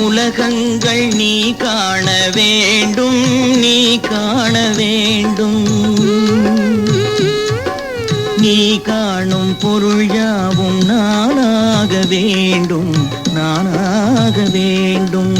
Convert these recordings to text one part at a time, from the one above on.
உலகங்கள் நீ காண வேண்டும், நீ காண வேண்டும். நீ காணும் பொருள் யாவும் நானாக வேண்டும், நானாக வேண்டும்.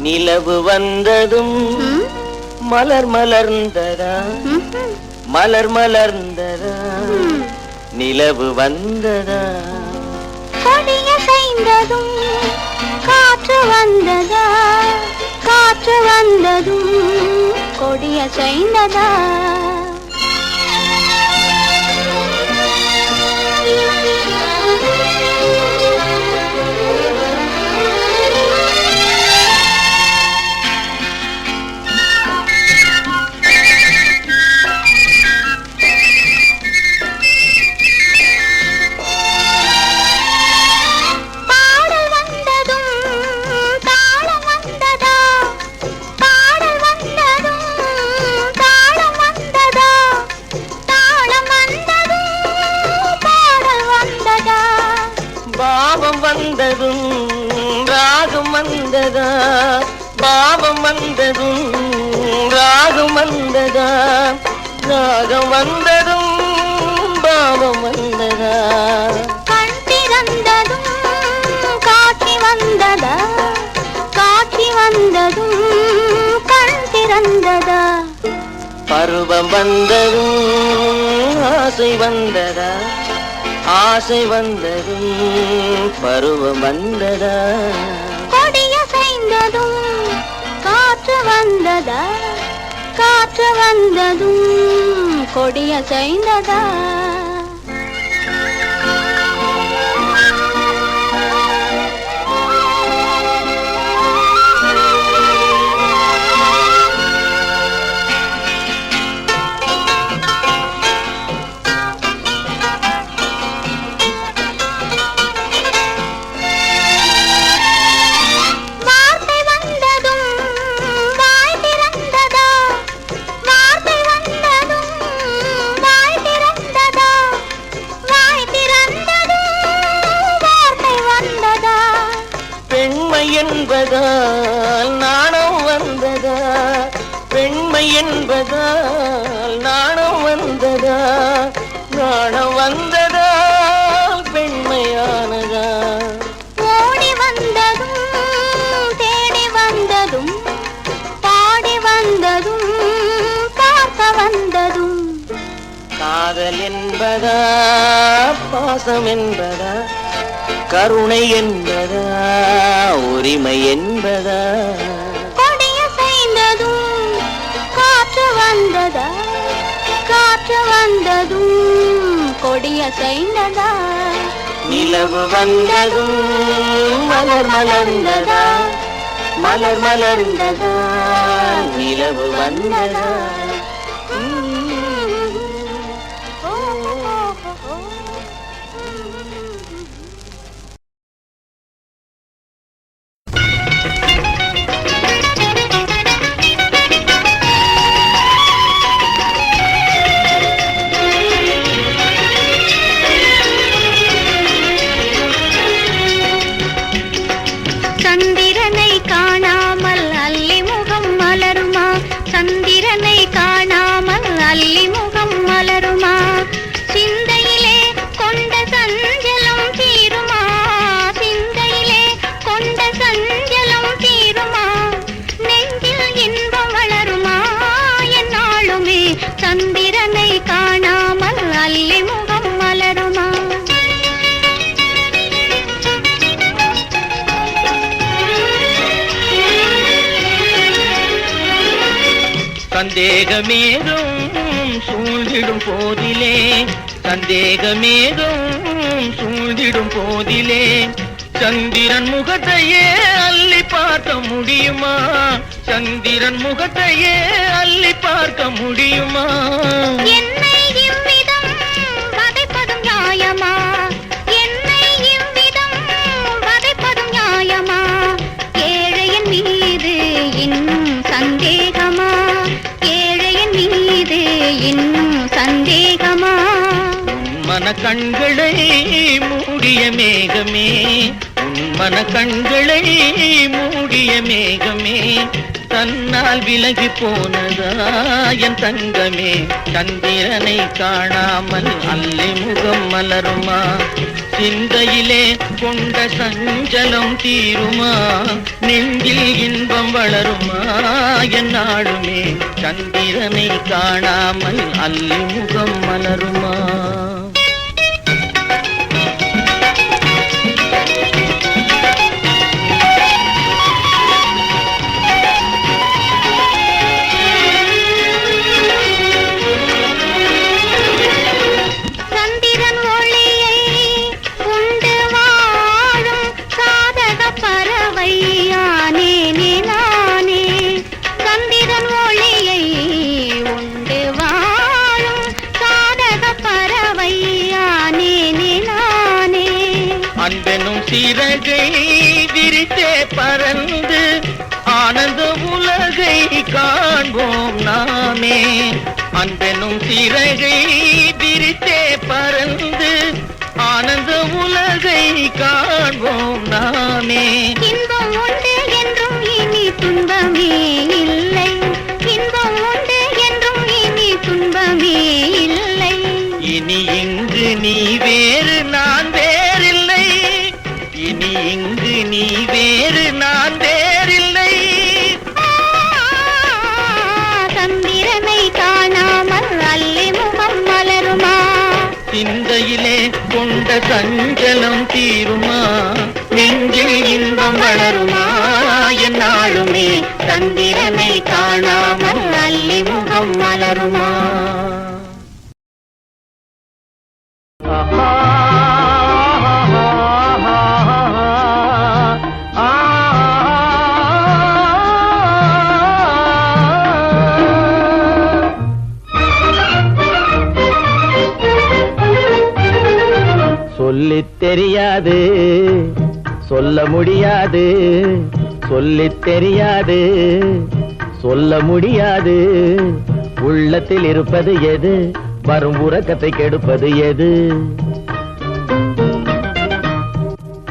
நிலவு வந்ததும் மலர் மலர்ந்ததா, மலர் மலர்ந்ததா, நிலவு வந்ததா. கொடிய செய்ததும் காற்று வந்ததா, காற்று வந்ததும் கொடிய செய்ததா. ராகம் வந்ததா, பாவம் வந்ததும் ராகம் வந்ததா, ராகம் வந்ததும் பாவம் வந்ததா. கண் திறந்ததும் காட்சி வந்ததா, காட்சி வந்ததும் கண் திறந்ததா. பருவம் வந்ததும் ஆசை வந்ததா, ஆசை வந்ததும் பருவம் வந்ததா. கொடிய செய்ததும் காற்று வந்ததா, காற்று வந்ததும் கொடிய செய்ததா. என்பதால் நாணம் வந்ததா, பெண்மை என்பதால் நாணம் வந்ததா, நாணம் வந்ததால் பெண்மையானதா. காதல் என்பதா பாசம் என்பதா கருணை என்பதா உரிமை என்பதா கொடிய செய்ததும் காற்று வந்ததா காற்று வந்ததும் கொடிய செய்ததா நிலவு வந்ததும் மலர் மலர்ந்ததா மலர் மலர்ந்ததா நிலவு வந்ததா சந்திரனை காணாமல் அல்லி முகம் மலருமா சந்திரனை காணாமல் அல்லி முகம் மலருமா சிந்தையிலே கொண்ட சஞ்சலம் தீருமா சிந்தையிலே கொண்ட சஞ்சலம் தீருமா நெஞ்சில் இன்பம் வளருமா என்னாலுமே சந்திரனை காணாமல் அல்லி முகம் மலருமா சந்தேகமேதும் சூழ்ந்திடும் போதிலே சந்தேகமேதும் சூழ்ந்திடும் போதிலே சந்திரன் முகத்தையே அள்ளி பார்க்க முடியுமா சந்திரன் முகத்தையே அள்ளி பார்க்க முடியுமா என்னை இவ்விதம் வதைப்பதும் நியாயமா என்னை இவ்விதம் வதைப்பதும் நியாயமா ஏழையின் மீது இன்னும் சந்தேகமா ஏழையின் மீது இன்னும் சந்தேகமா மன கண்களை மூடிய மேகமே உன் மன கண்களை மூடிய மேகமே தன்னால் விலகி போனதா என் தங்கமே சந்திரனை காணாமல் அல்லி முகம் மலருமா சிந்தையிலே கொண்ட சஞ்சலம் தீருமா நெஞ்சில் இன்பம் வளருமா என்னாலுமே சந்திரனை காணாமல் அல்லி முகம் மலருமா அன்பெனும் சிறகை விரித்தே பறந்து ஆனந்த உலகை காண்போம் நாமே அன்பெனும் சிறகை விரித்தே பறந்து ஆனந்த உலகை காண்போம் நாமே இன்பம் உண்டு என்றும் இனி துன்பமே இல்லை இன்பம் உண்டு என்றும் இனி துன்பமே இல்லை இனி இங்கு நீ வேறு நான் வேறில்லை இனி இங்கு நீ வேறு நான் வேறில்லை சந்திரனை காணாமல் அல்லி முகம் மலருமா சிந்தையிலே கொண்ட சஞ்சலம் தீருமா நெஞ்சில் இன்பம் வளருமா என்னாலுமே சந்திரனை காணாமல் அல்லி முகம் மலருமா சொல்லித் தெரியாது சொல்ல முடியாது சொல்லித் தெரியாது சொல்ல முடியாது உள்ளத்தில் இருப்பது எது வரும் உறக்கத்தை கெடுப்பது எது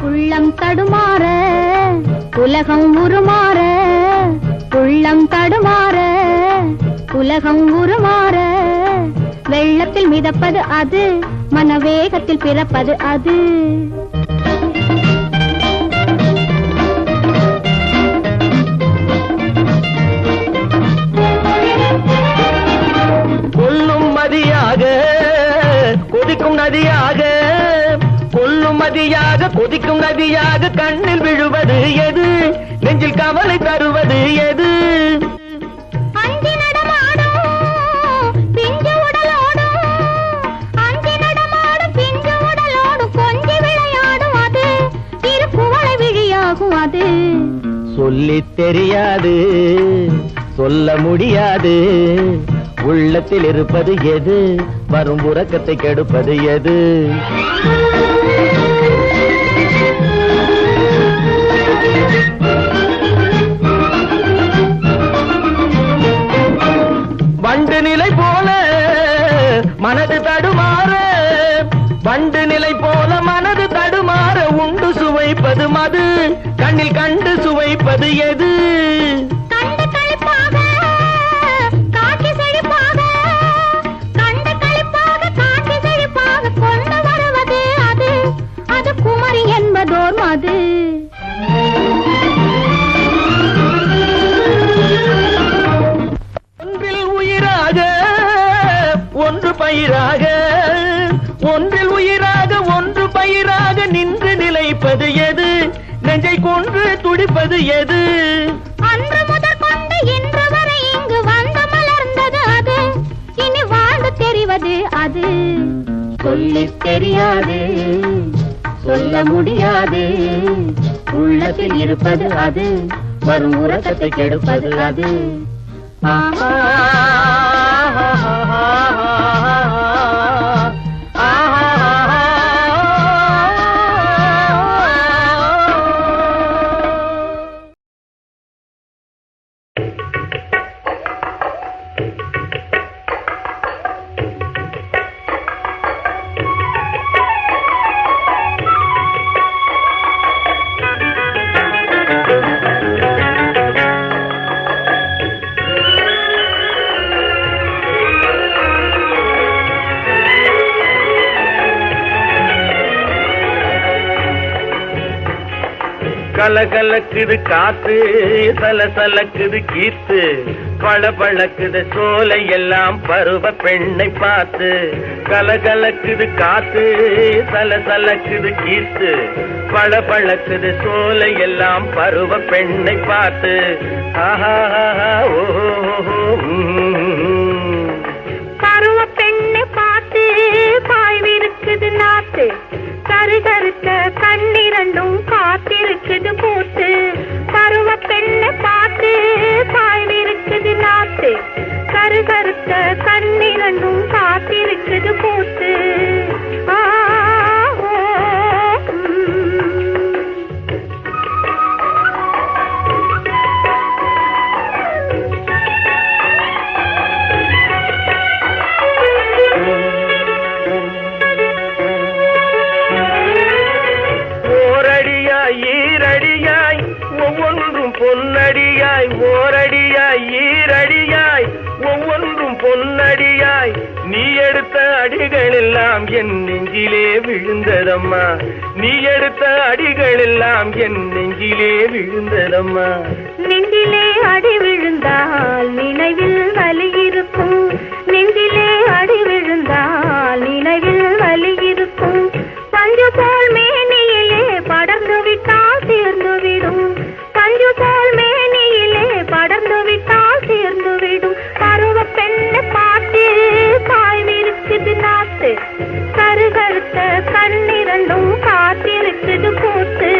உள்ளம் தடுமாற உலகம் உருமாற உள்ளம் தடுமாற உலகம் உருமாற வெள்ளத்தில் மிதப்பது அது மனவேகத்தில் பிறப்பது அது கொல்லும் மதியாக நதியாக கொதிக்கும் நதியாக கண்ணில் விழுவது எது? நெஞ்சில் கவலை தருவது எது? அஞ்சி நடமாடும் பிஞ்சு உடலோடும், அஞ்சி நடமாடும் பிஞ்சு உடலோடும் கொஞ்சி விளையாடும் அது திருக்குவளை விழியாகும் அது. சொல்லித் தெரியாது, சொல்ல முடியாது, உள்ளத்தில் இருப்பது எது? வரும் உறக்கத்தை கெடுப்பது எது? வண்டு நிலை போல மனது தடுமாற, வண்டு நிலை போல மனது தடுமாற உண்டு சுவைப்பது மது, கண்ணில் கண்டு சுவைப்பது எது? கண்டு களிப்பாக காட்சி செழிப்பாக, கண்டு களிப்பாக காட்சி செழிப்பாக கொண்டு வருவது அது, அது குமரி என்பதோர் மது. ஒன்றில் உயிராக ஒன்று பயிராக, ஒன்றில் உயிராக ஒன்று பயிராக நின்று நிலைப்பது எது? நெஞ்சை கொன்று துடிப்பது எது? அன்று முதற் கொண்டு இன்று வரை இங்கு வந்து மலர்ந்தது அது, இனி வாழ்ந்து தெரிவது அது. சொல்லித் தெரியாது, சொல்ல முடியாது, உள்ளத்தில் இருப்பது அது, வரும் உறக்கத்தை கெடுப்பது அது. ஆஹா. கலகலக்குது காத்து, சலசலக்குது கீத்து, பளபளக்குது சோலை எல்லாம் பருவ பெண்ணை பார்த்து. கலகலக்குது காத்து, சலசலக்குது கீத்து, பளபளக்குது சோலை எல்லாம் பருவ பெண்ணை பார்த்து. ஆஹா பருவ பெண்ணை பார்த்து பாய்விருக்குது நாத்து, கருகருத்த கண்ணிரண்டும் காத்திருக்குது பூத்து. பருவ பெண்ணை பார்த்து பாய்விருக்குது நாத்து, கருகருத்த கண்ணிரண்டும் காத்திருக்குது பூத்து. பொன்னடியாய் ஓரடியாய் ஈரடியாய் ஒவ்வொன்றும் பொன்னடியாய் நீ எடுத்த அடிகள் எல்லாம் என் நெஞ்சிலே விழுந்ததம்மா, நீ எடுத்த அடிகள் எல்லாம் என் நெஞ்சிலே விழுந்ததம்மா. நெஞ்சிலே அடி விழுந்தால் நினைவில் வலி இருக்கும், நெஞ்சிலே அடி விழுந்தால் நினைவில் வலி இருக்கும். பஞ்சு போல் மேனியிலே படர்ந்து விட்டால் சேர்ந்து விடும், பஞ்சு போல் மேனியிலே படர்ந்து விட்டால் சேர்ந்து விடும். பருவ பெண்ணை பார்த்து பாய்விருக்குது நாத்து, கருகருத்த கண்ணிரண்டும் காத்திருக்குது பூத்து.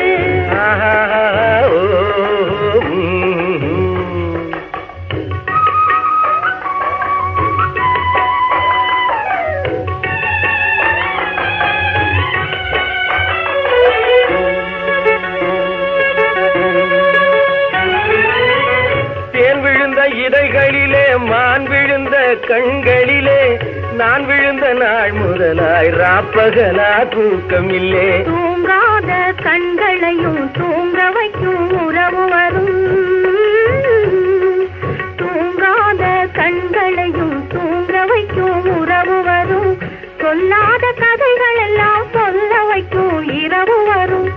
இடைகளிலே மான் விழுந்த கண்களிலே நான் விழுந்த நாள் முதலாய் ராப்பகலா தூக்கமில்லே. தூங்காத கண்களையும் தூங்க வைக்கும் உறவு வரும், தூங்காத கண்களையும் தூங்க வைக்கும் உறவு வரும். சொல்லாத கதைகள் எல்லாம் சொல்ல வைக்கும் இரவு வரும்,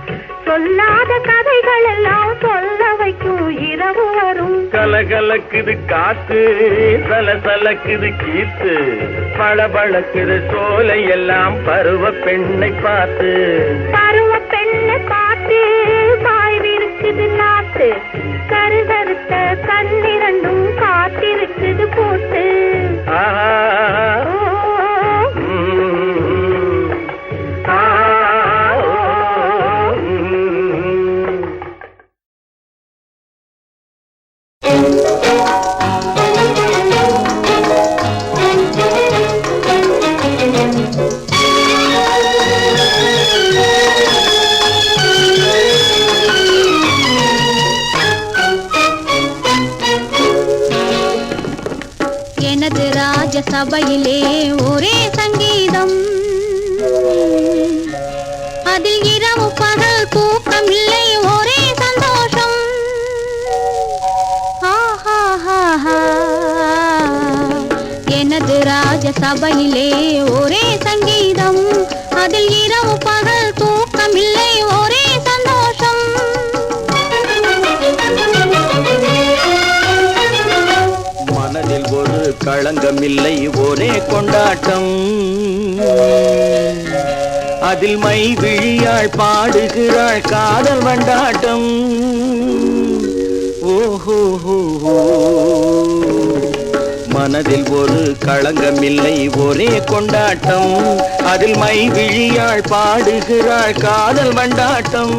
சொல்லாத கதைகள் எல்லாம் சொல்ல வைக்கும் இரவு வரும். கலகலக்குது காத்து சலசலக்குது கீத்து பளபளக்குது சோலை எல்லாம் பருவ பெண்ணை பார்த்து பருவ பெண்ணை பார்த்து வாய்விருக்குது நாத்து கருகருத்த கண்ணிரண்டும் காத்திருக்குது போட்டு ஆஹா எனது ராஜ சபையிலே ஒரே சங்கீதம் அதில் இரவு பகல் தூக்கம் இல்லை ஒரே சந்தோஷம் எனது ராஜ சபையிலே ஒரே சங்கீதம் அதில் இரவு பகல் தூக்கம் இல்லை ஒரே சந்தோஷம் மனதில் ஒரு களங்கமில்லை ஒரே கொண்டாட்டம் அதில் மை விழியாள் பாடுகிறாள் காதல் வண்டாட்டம் ஓஹோ மனதில் ஒரு களங்கமில்லை ஒரே கொண்டாட்டம் அதில் மை விழியாள் பாடுகிறாள் காதல் வண்டாட்டம்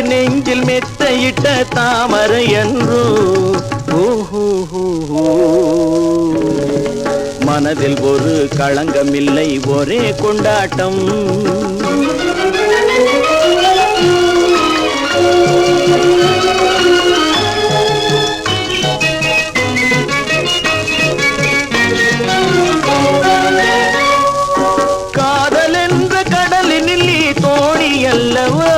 நெஞ்சில் மெத்தையிட்ட தாமரை என்றோ ஓஹோ மனதில் ஒரு களங்கமில்லை ஒரே கொண்டாட்டம் காதல் என்ற கடலினில் நீ தோணி அல்லவா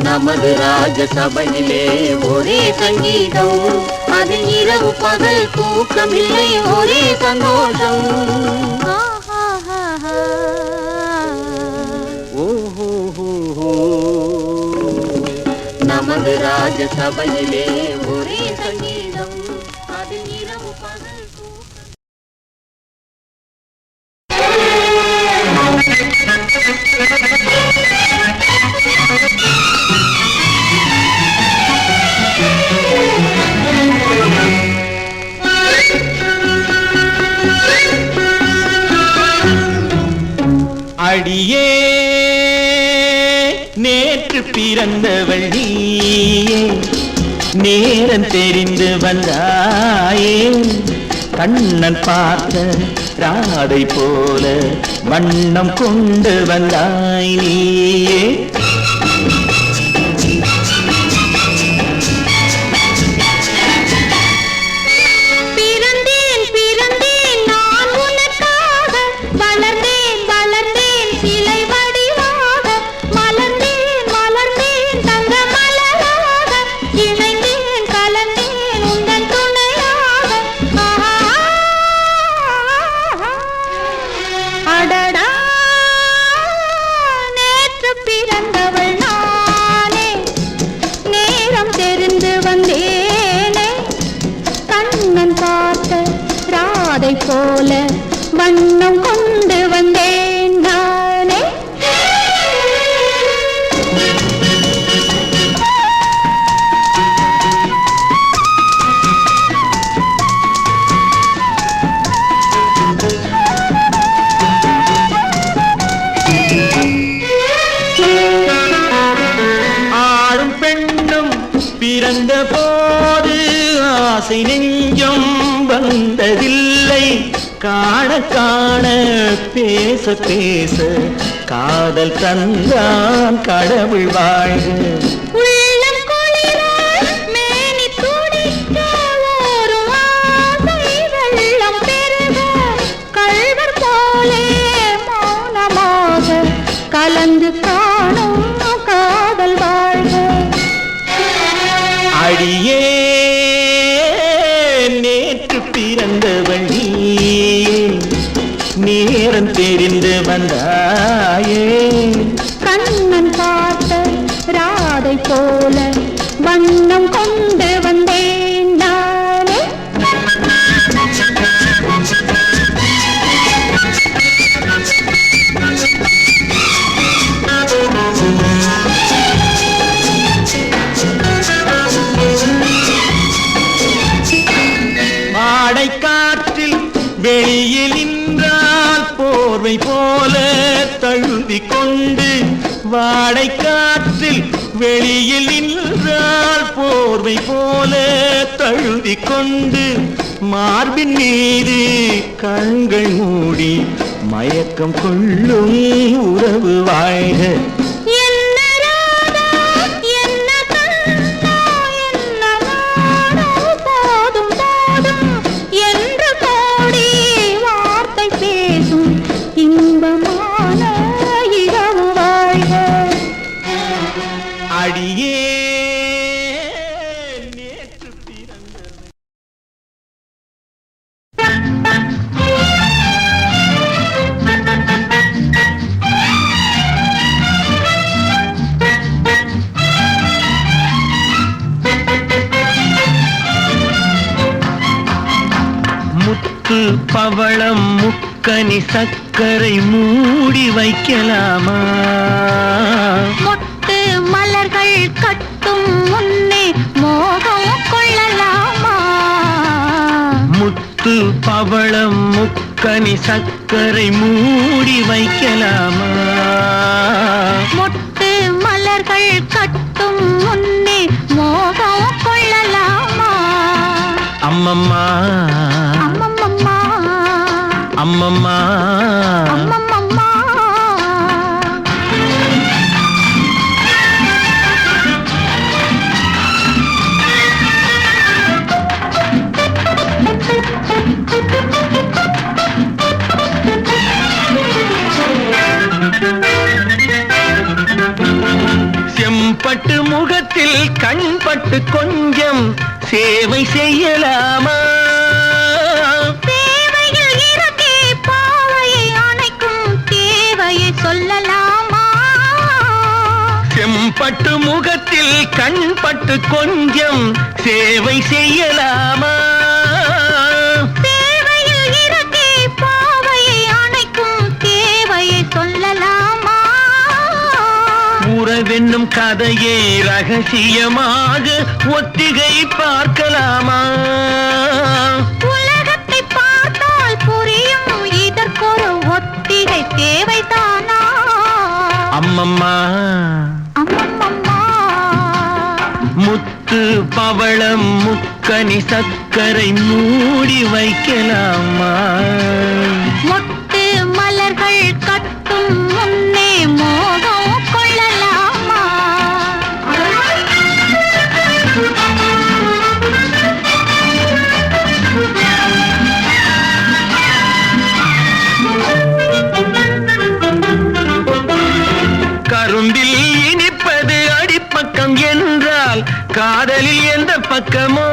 நமது ராஜ சபையிலே ஒரே சங்கீதம் அதில் இரவு பகல் தூக்கமில்லை ஒரே சந்தோஷம் நமது ராஜ சபையிலே ஒரே சங்கீதம் அதில் இரவு பகல் அடியே நேற்று பிறந்தவள் நீயே நேரம் தெரிந்து வந்தாயே கண்ணன் பார்த்த ராதை போல வண்ணம் கொண்டு வந்தாய் நீயே நேற்று பிறந்தவள் ஆசை நெஞ்சம் வந்ததில்லை காண காண பேச பேச காதல் தந்தான் கடவுள் வாழ்க உள்ளம் குளிர மேனி துடிக்க ஓரும் ஆசை வெள்ளம் பெருக கள்வர் போலே மௌனமாக கலந்து காணும் காதல் வாழ்க அடியே நேற்று பிறந்தவள் நீயே நேரம் தெரிந்து வந்தாயே கண்ணன் பார்த்த ராதை போல வண்ணம் கொண்டு வந்தேன் நானே வாடை காற்றில் வெளியில் நின்றால் போர்வை போல தழுவி கொண்டு வாடை காற்றில் வெளியில் நின்றால் போர்வை போல தழுவி கொண்டு மார்பின் மீது கண்கள் மூடி மயக்கம் கொள்ளும் உறவு வாழ்க என்ன ராதா என்ன கண்ணா என்ன நாடோ போதும் போதும் என்று கோடி வார்த்தை பேசும் இன்பமான இரவு வாழ்க அடியே நேற்று பிறந்தவள் முத்து பவளம் முக்கனி சர்க்கரை மூடி வைக்கலாமா மொட்டு மலர்கள் கட்டும் முன்னே மோகம் கொள்ளலாமா முத்து பவளம் முக்கனி சர்க்கரை மூடி வைக்கலாமா மொட்டு மலர்கள் கட்டும் முன்னே மோகம் கொள்ளலாமா அம்மம்மா அம்மம்மம்மா அம்மம்மா அம்மம்மம்மா செம்பட்டு முகத்தில் கண்பட்டு கொஞ்சம் சேவை செய்யலாமா தேவையில் இறங்கி பாவையை அணைக்கும் தேவையை சொல்லலாமா செம்பட்டு முகத்தில் கண்பட்டு கொஞ்சம் சேவை செய்யலாமா தேவையில் இறங்கி பாவையை அணைக்கும் தேவையை சொல்லலாமா உறவென்னும் கதையை ரகசியமாக ஒத்திகை பார்க்கலாமா உலகத்தை பார்த்தால் புரியும் இதற்கொரு ஒத்திகை தேவைதானா அம்மம்மா அம்மம்மம்மா முத்து பவளம் முக்கனி சர்க்கரை மூடி வைக்கலாமா மொட்டு மலர்கள் கட்டும் முன்னே மோகம் கொள்ளலாமா கரும்பில் இனிப்பது அடிப்பக்கம் என்றால் காதலில் எந்த பக்கமோ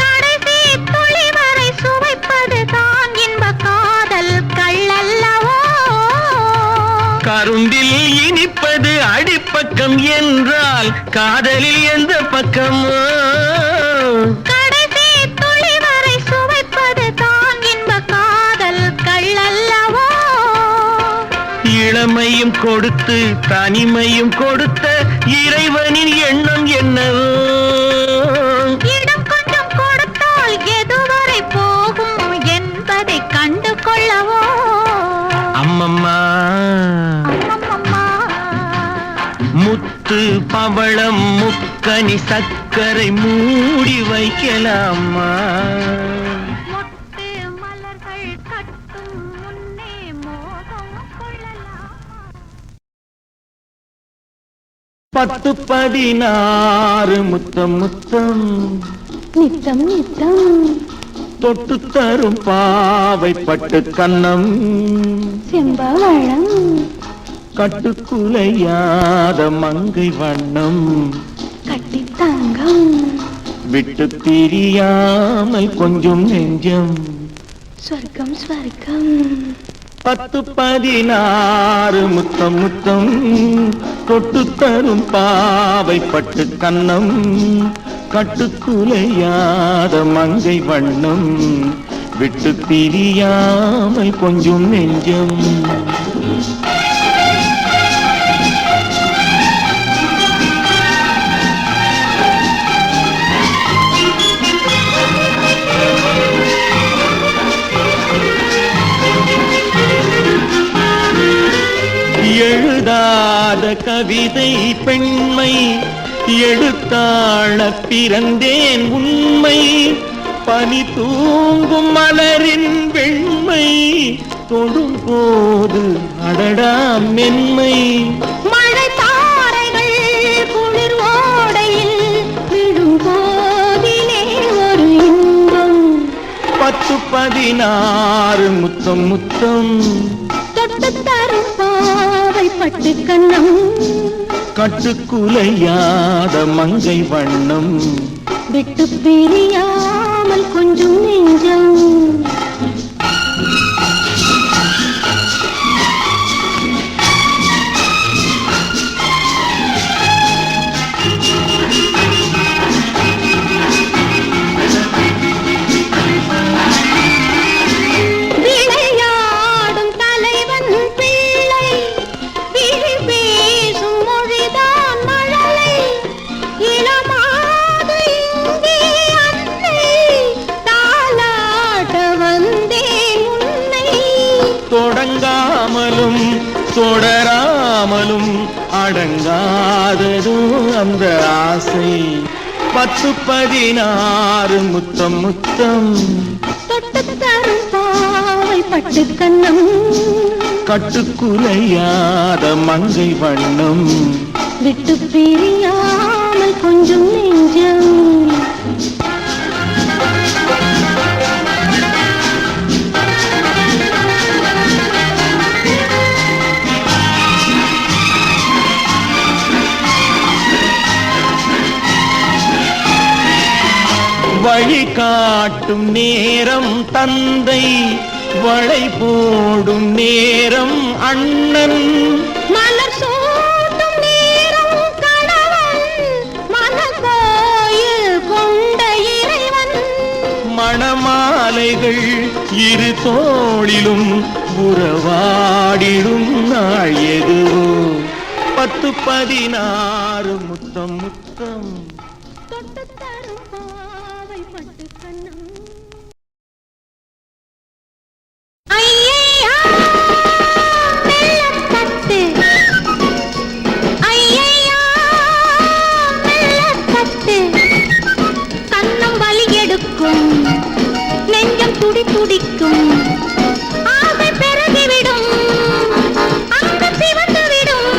கடைசி துளி வரை சுவைப்பது தான் இன்ப காதல் கள்ளல்லவோ கரும்பில் இனிப்பது அடிப்பக்கம் என்றால் காதலில் எந்த பக்கமோ கடைசி துளி வரை சுவைப்பது தான் இன்ப காதல் கள்ளல்லவோ இளமையும் கொடுத்து தனிமையும் கொடுத்த இறைவனின் எண்ணம் என்னவோ இடம் கொஞ்சம் கொடுத்தால் எதுவரை போகும் என்பதை கண்டு கொள்ளவோ அம்மம்மா அம்மம்மம்மா முத்து பவளம் முக்க முக்கனி சக்கரை மூடி வைக்கலாமா? மொட்டு மலர்கள் கட்டும் முன்னே மோகம் கொள்ளலாமா? 10 16 முத்தம் முத்தம் நித்தம் நித்தம் தொட்டு தரும் பாவை பட்டு கன்னம் செம்பவளம் கட்டுக்குலையாத மங்கை வண்ணம் கட்டி தங்கம் விட்டு பிரியாமல் கொஞ்சம் நெஞ்சம் ஸ்வர்க்கம் ஸ்வர்க்கம் 10 16 முத்தம் முத்தம் தொட்டு தரும் பாவை பட்டு கன்னம் கட்டுக்குலையாத மங்கை வண்ணம் விட்டு பிரியாமல் கொஞ்சம் நெஞ்சம். எழுதாத கவிதை பெண்மை எடுத்தாள பிறந்தேன் உண்மை பனி தூங்கும் மலரின் வெண்மை தொடும் போது அடடா மென்மை மழை தாரைகள் குளிர் ஓடையில் விழும் போதிலே ஒரு இன்பம் 10 16 முத்தம் முத்தம் தொட்டு தரும் பாவை பட்டு கன்னம் கட்டுக்குலையாத மங்கை வண்ணம் விட்டு பிரியாமல் கொஞ்சம் நெஞ்சம். விளையாடும் தலைவன் பிள்ளை விழி பேசும் மொழிதான் மழலை இளமாது இங்கே அன்னை தாலாட்ட வந்தேன் உன்னை தொடங்காமலும் தொடராமலும் அடங்காதது அந்த ஆசை 10 16 முத்தம் முத்தம் தொட்டு தரும் பாவை பட்டு கன்னம் கட்டுக்குலையாத மங்கை வண்ணம் விட்டு பிரியாமல் கொஞ்சம் நெஞ்சம். வழி காட்டும் நேரம் தந்தை வளை போடும் நேரம் அண்ணன் மலர் சூட்டும் நேரம் கணவன் மனக்கோயில் கொண்ட இறைவன் மணமாலைகள் இரு தோளிலும் உறவாடிடும் நாள் எதுவோ 10 16 முத்தம் முத்தம் தொட்டு தரும் பாவை பட்டு கன்னம். ஐயையா மெல்லத் தட்டு, ஐயையா மெல்லத் தட்டு, கன்னம் வலி எடுக்கும் நெஞ்சம் துடி துடிக்கும் ஆசை பெருகிவிடும் அங்கு சிவந்து விடும்.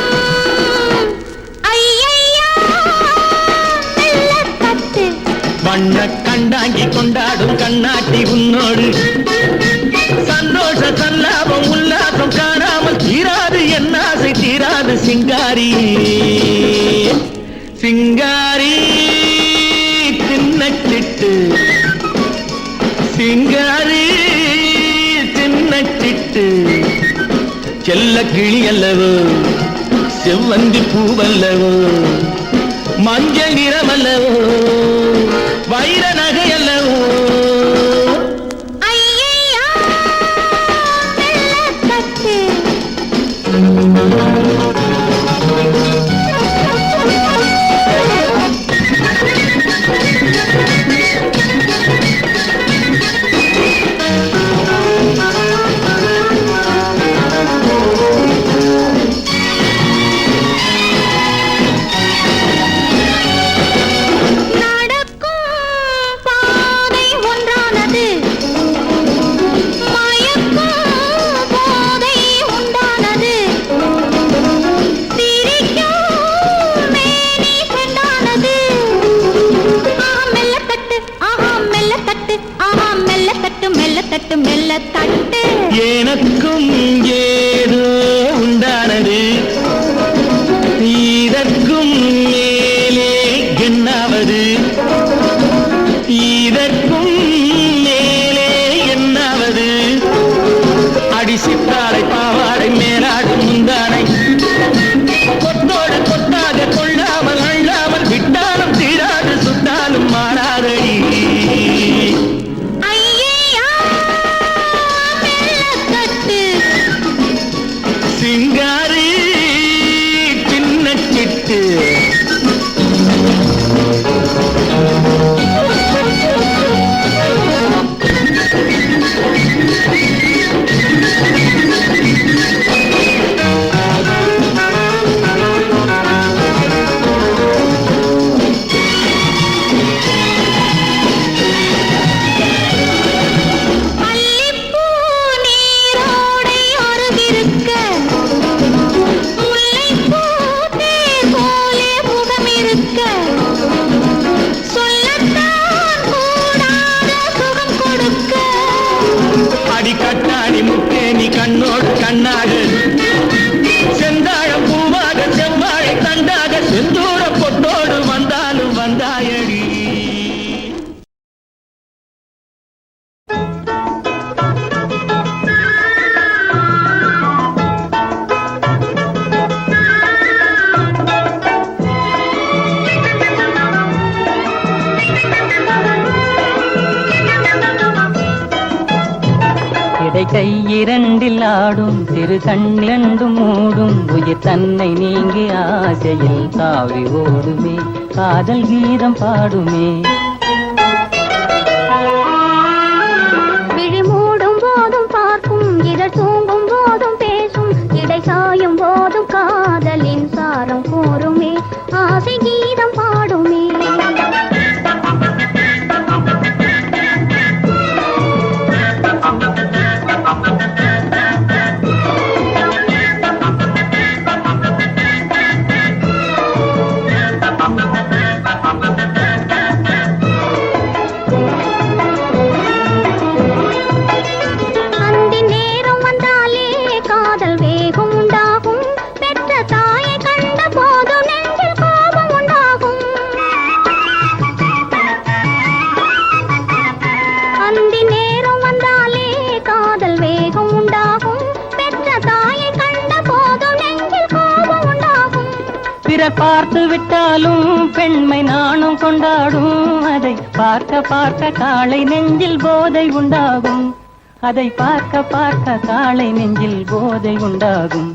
ஐயையா மெல்லத் தட்டு, வண்ண கண்டாங்கி கொண்டாடும் கண்ணாட்டி உன்னோடு சந்தோஷ சல்லாபம் உல்லாசம் காணாமல் தீராது என் ஆசை தீராது சிங்காரி சிங்காரி சின்ன சிட்டு சிங்காரி சின்ன சிட்டு செல்ல கிளி அல்லவோ செவ்வந்தி பூவல்லவோ மஞ்சள் நிறமல்லவோ வைர நகை அல்லவோ ஐயையா மெல்லத் தட்டு. இடை கை இரண்டில் ஆடும் சிறு கண்ணிரண்டும் மூடும் உயிர் தன்னை நீங்கி ஆசையில் தாவி ஓடுமே காதல் கீதம் பாடுமே. விழி மூடும் போதும் பார்க்கும், இதழ் தூங்கும் போதும் பேசும், இடை சாயும் போதும் காதலின் சாரம் கூறுமே ஆசை கீதம் பாடுமே. பார்த்து விட்டாலும் பெண்மை நானும் கொண்டாடும், அதை பார்க்க பார்க்க காளை நெஞ்சில் போதை உண்டாகும், அதை பார்க்க பார்க்க காளை நெஞ்சில் போதை உண்டாகும்.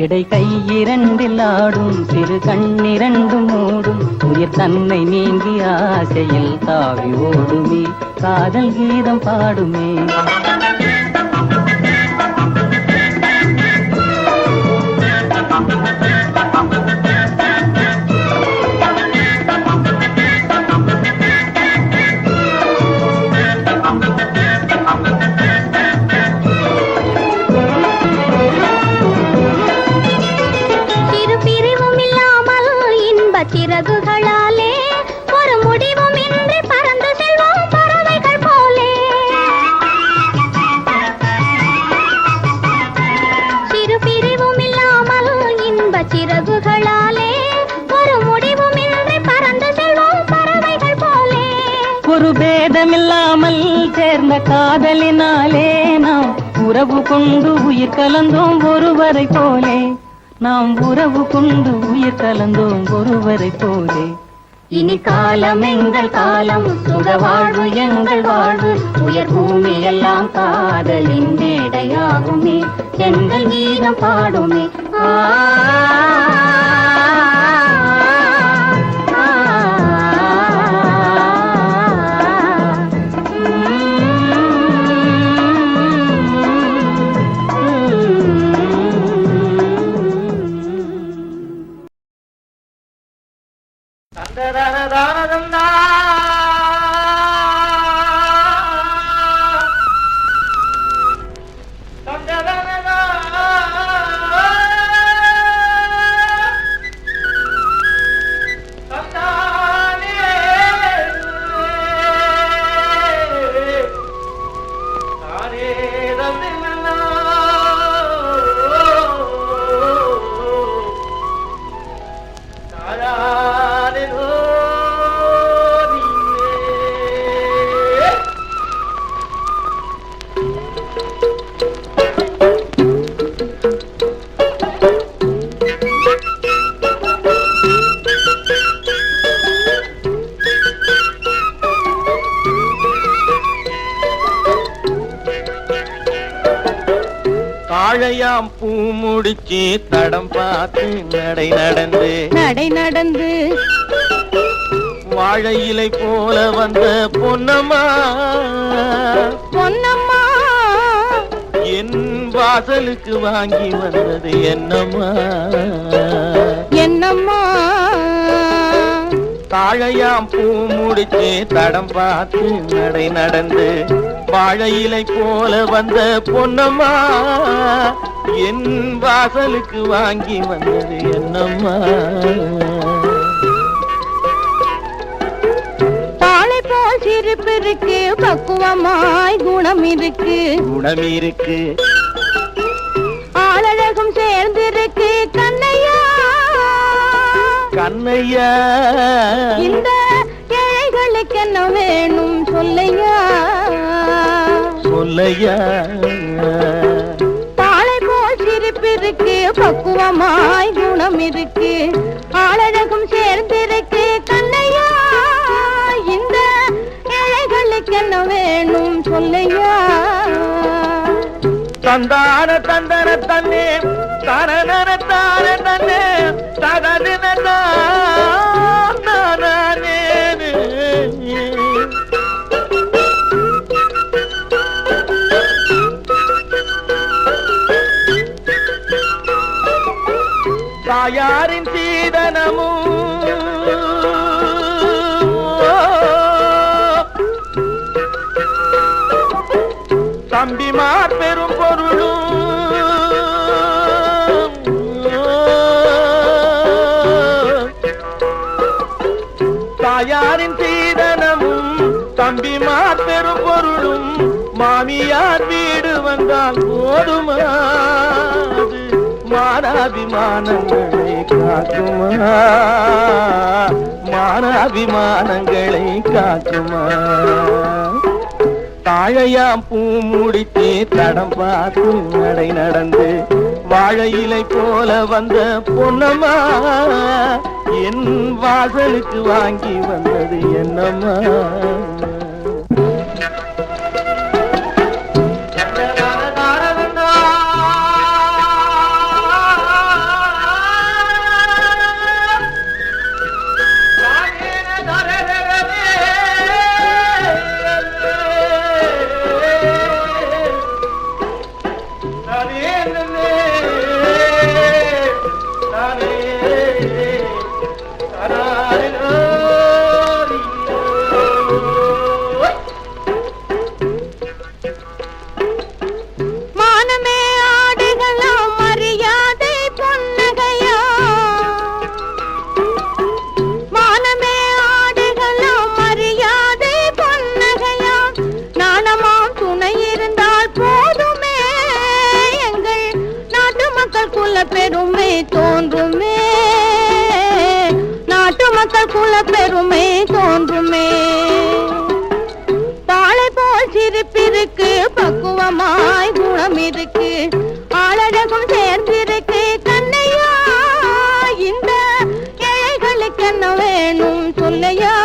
இடை கை இரண்டில் ஆடும் சிறு கண்ணிரண்டும் மூடும் உயிர் தன்னை நீங்கி ஆசையில் தாவி ஓடுமே காதல் கீதம் பாடுமே. சிறகுகளாலே ஒரு முடிவும் இன்றி பறந்து செல்வோம் பறவைகள் போலே. சிறு பிரிவும் இல்லாமல் இன்ப சிறகுகளாலே ஒரு முடிவும் இன்றி பறந்து செல்வோம் பறவைகள் போலே. ஒரு பேதமில்லாமல் சேர்ந்த காதலினாலே நாம் உறவு கொண்டு உயிர் கலந்தோம் ஒருவரை போலே, நாம் உறவு கொண்டு உயிர் கலந்தோம் ஒருவரை போலே. இனி காலம் எங்கள் காலம், சுக வாழ்வு எங்கள் வாழ்வு, உயர் பூமி எல்லாம் காதலின் மேடையாகுமே எங்கள் கீதம் பாடுமே. வாழையாம் பூ முடிச்சு தடம் பார்த்து நடை நடந்து வாழை இலை போல வந்த பொன்னம்மா என் வாசலுக்கு வாங்கி வந்தது என்னம்மா தாழையாம் பூ முடிச்சு தடம் பார்த்து நடந்து வாழை இலை போல வந்த பொன்னம்மா என் வாசலுக்கு வாங்கி வந்தது என்னம்மா. தாளை போல் சிரிப்பு இருக்கு, பக்குவமாய் குணம் இருக்கு ஆளழகும் சேர்ந்திருக்கு கண்ணையா இந்த ஏழைகளுக்கு என்ன வேணும் சொல்லையா தாளை போல் சிரிப்பு இருக்கு, பக்குவமாய் குணம் இருக்கு ஆளழகும் சேர்ந்திருக்கு கண்ணையா இந்த சொல்லையா தந்தான தந்தன தன்னே தனன தான தன்னே ததன தானே தாயாரின் சீதனமும் தம்பிமார் பெரும் பொருளும் தாயாரின் சீதனமும் தம்பிமார் பெரும் பொருளும் மாமியார் வீடு வந்தால் போதுமாது மானாபிமானங்களை காக்குமா மானாபிமானங்களை காக்குமா தாழையாம் பூ முடித்தே தடம் பார்த்து நடை நடந்து வாழை இலை போல வந்த பொன்னம்மா என் வாசலுக்கு வாங்கி வந்தது என்னம்மா பெருமை தோன்றுமே நாட்டு மக்கள் குல பெருமை தோன்றுமே தாளை போல் சிரிப்பிருக்கு பக்குவமாய் குணம் இருக்கு ஆளழகும் சேர்ந்திருக்கு கண்ணையா இந்த ஏழைகளுக்கு என்ன வேணும் சொல்லையா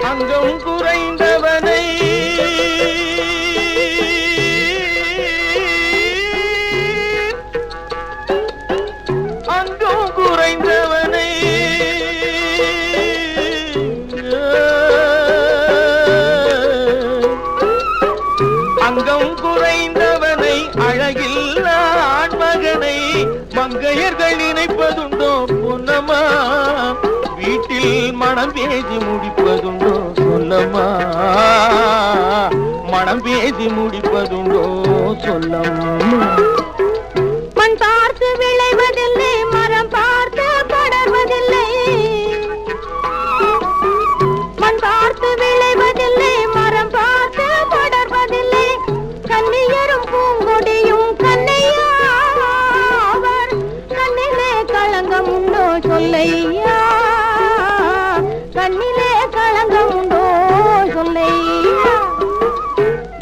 அங்கம் குறைந்தவனை அங்கம் குறைந்தவனை அங்கம் குறைந்தவனை அழகில் ஆண்மகனை மங்கையர்கள் நினைப்பதுண்டோ பொன்னம்மா வீட்டில் மனம் பேசி முடிப்பதுண்டோ சொல்லம்மா மனம் பேசி முடிப்பதுண்டோ சொல்லம்மா மண் பார்த்து விளைவதில்லை மரம் பார்த்து படர்வதில்லை மண் பார்த்து விளைவதில்லை மரம் பார்த்து படர்வதில்லை கண்ணியரும் பூங்கொடியும் கண்ணையா அவர் கண்ணிலே களங்கம் உண்டோ சொல்லையா கண்ணிலே களங்கம் உண்டோ சொல்லையா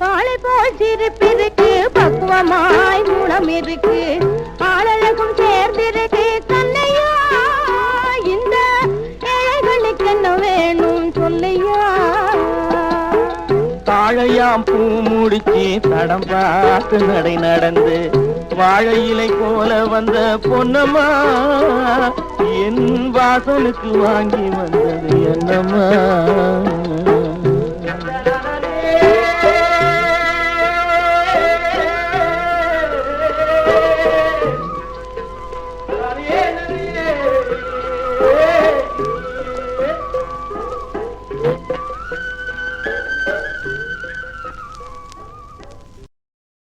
தாளை போல் சிரிப்பிருக்கு பக்குவமாய் குணம் இருக்கு ஆளழகும் சேர்ந்திருக்கு கண்ணையா இந்த ஏழைகளுக்கு என்ன வேணும் சொல்லையா தாழையாம் பூ முடிச்சு தடம் பார்த்து நடை நடந்து வாழை இலை போல வந்த பொன்னம்மா என் வாசலுக்கு வாங்கி வந்தது என்னம்மா